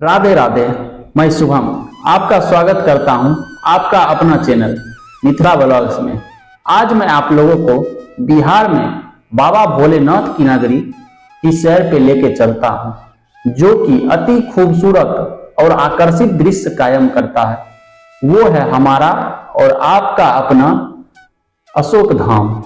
राधे राधे। मैं शुभम आपका स्वागत करता हूं आपका अपना चैनल मिथिला ब्लॉग्स में। आज मैं आप लोगों को बिहार में बाबा भोलेनाथ की नगरी की सैर पे लेके चलता हूं, जो कि अति खूबसूरत और आकर्षित दृश्य कायम करता है। वो है हमारा और आपका अपना अशोक धाम।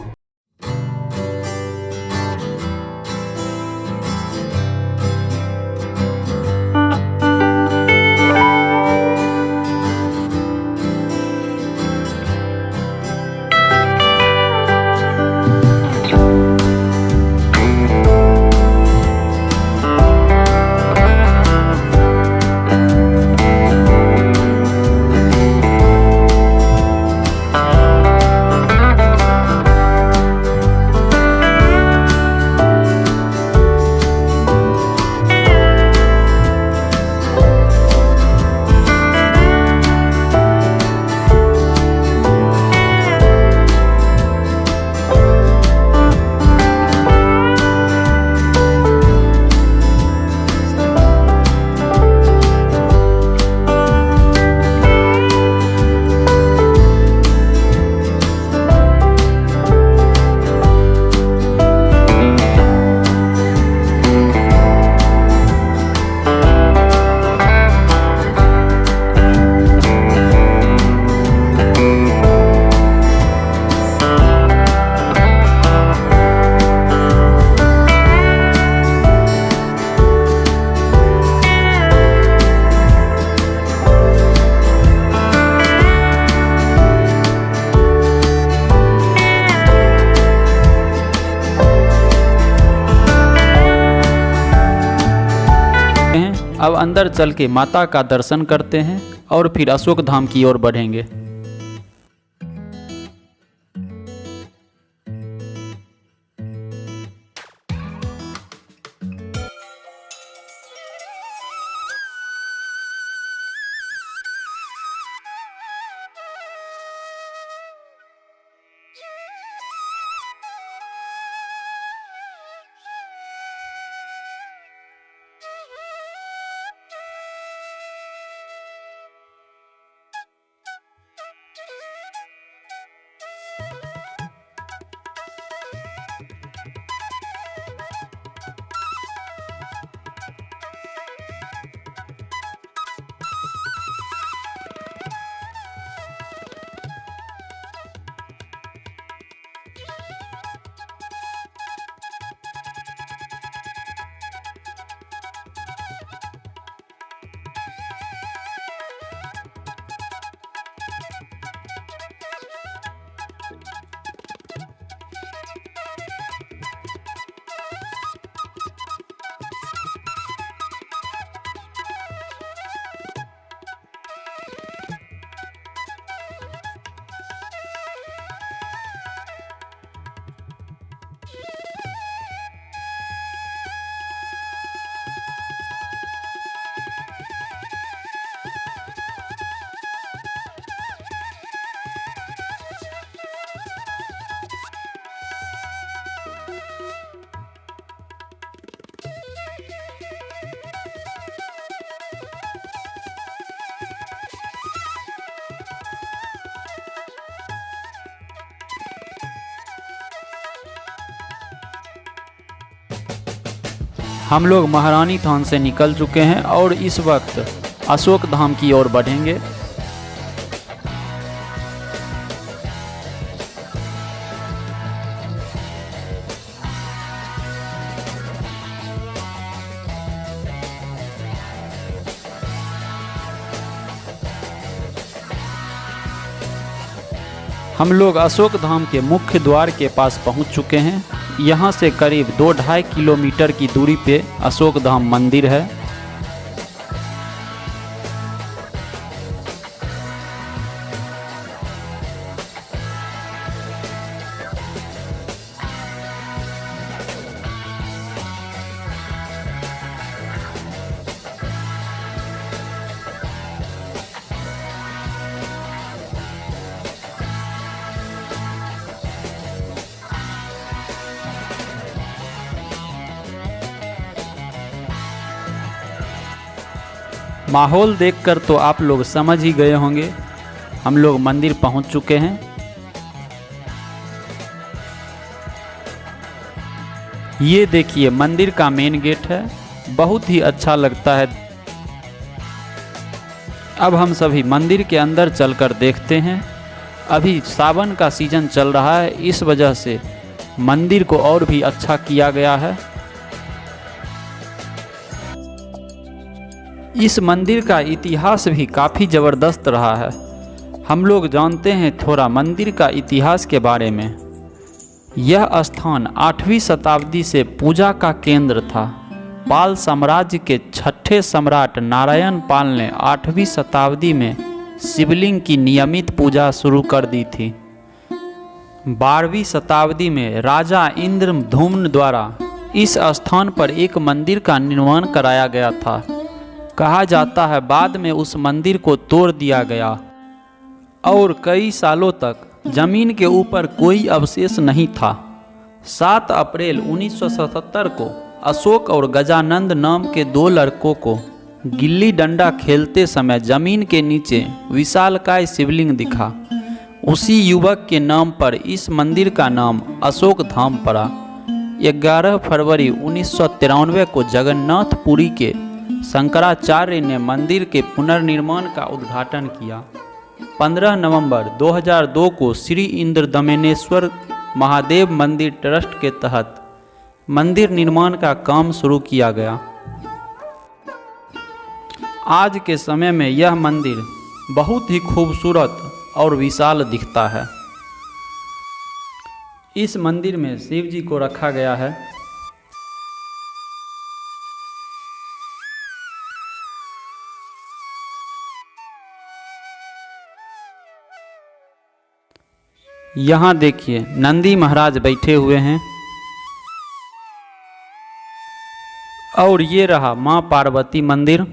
अब अंदर चल के माता का दर्शन करते हैं और फिर अशोक धाम की ओर बढ़ेंगे। हम लोग महारानी थान से निकल चुके हैं और इस वक्त अशोक धाम की ओर बढ़ेंगे। हम लोग अशोक धाम के मुख्य द्वार के पास पहुंच चुके हैं। यहाँ से करीब 2-2.5 किलोमीटर की दूरी पे अशोक धाम मंदिर है। माहौल देखकर तो आप लोग समझ ही गए होंगे, हम लोग मंदिर पहुंच चुके हैं। ये देखिए मंदिर का मेन गेट है, बहुत ही अच्छा लगता है। अब हम सभी मंदिर के अंदर चलकर देखते हैं। अभी सावन का सीजन चल रहा है, इस वजह से मंदिर को और भी अच्छा किया गया है। इस मंदिर का इतिहास भी काफ़ी ज़बरदस्त रहा है। हम लोग जानते हैं थोड़ा मंदिर का इतिहास के बारे में। यह स्थान 8वीं शताब्दी से पूजा का केंद्र था। पाल साम्राज्य के छठे सम्राट नारायण पाल ने 8वीं शताब्दी में शिवलिंग की नियमित पूजा शुरू कर दी थी। 12वीं शताब्दी में राजा इंद्रधुम्न द्वारा इस स्थान पर एक मंदिर का निर्माण कराया गया था। कहा जाता है बाद में उस मंदिर को तोड़ दिया गया और कई सालों तक जमीन के ऊपर कोई अवशेष नहीं था। 7 अप्रैल 1977 को अशोक और गजानंद नाम के 2 लड़कों को गिल्ली डंडा खेलते समय जमीन के नीचे विशालकाय शिवलिंग दिखा। उसी युवक के नाम पर इस मंदिर का नाम अशोक धाम पड़ा। 11 फरवरी 1993 को जगन्नाथपुरी के शंकराचार्य ने मंदिर के पुनर्निर्माण का उद्घाटन किया। 15 नवंबर 2002 को श्री इंद्रदमनेश्वर महादेव मंदिर ट्रस्ट के तहत मंदिर निर्माण का काम शुरू किया गया। आज के समय में यह मंदिर बहुत ही खूबसूरत और विशाल दिखता है। इस मंदिर में शिव जी को रखा गया है। यहाँ देखिए नंदी महाराज बैठे हुए हैं और ये रहा माँ पार्वती मंदिर।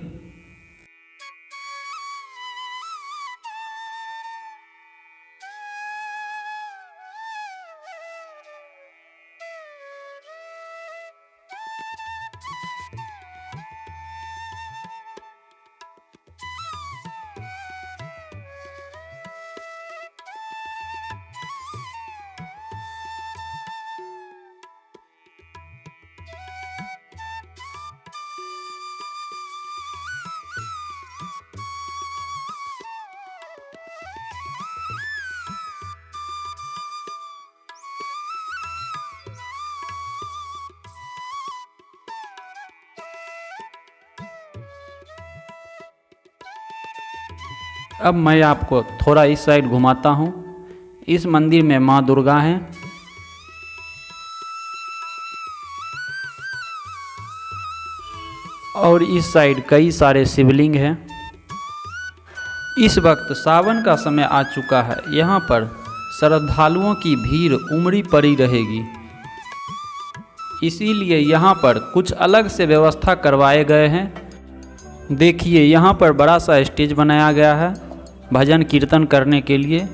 अब मैं आपको थोड़ा इस साइड घुमाता हूँ। इस मंदिर में माँ दुर्गा हैं। और इस साइड कई सारे शिवलिंग हैं। इस वक्त सावन का समय आ चुका है। यहाँ पर श्रद्धालुओं की भीड़ उमड़ी पड़ी रहेगी, इसीलिए यहाँ पर कुछ अलग से व्यवस्था करवाए गए हैं। देखिए यहाँ पर बड़ा सा स्टेज बनाया गया है भजन कीर्तन करने के लिए,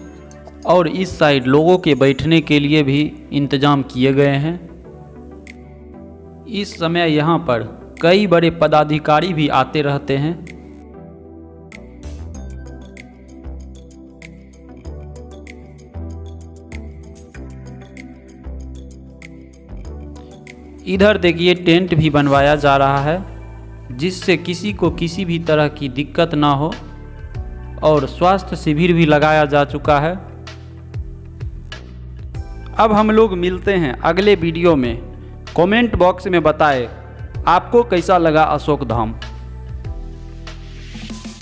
और इस साइड लोगों के बैठने के लिए भी इंतजाम किए गए हैं। इस समय यहाँ पर कई बड़े पदाधिकारी भी आते रहते हैं। इधर देखिए टेंट भी बनवाया जा रहा है, जिससे किसी को किसी भी तरह की दिक्कत ना हो, और स्वास्थ्य शिविर भी लगाया जा चुका है। अब हम लोग मिलते हैं अगले वीडियो में। कमेंट बॉक्स में बताएं आपको कैसा लगा अशोक धाम।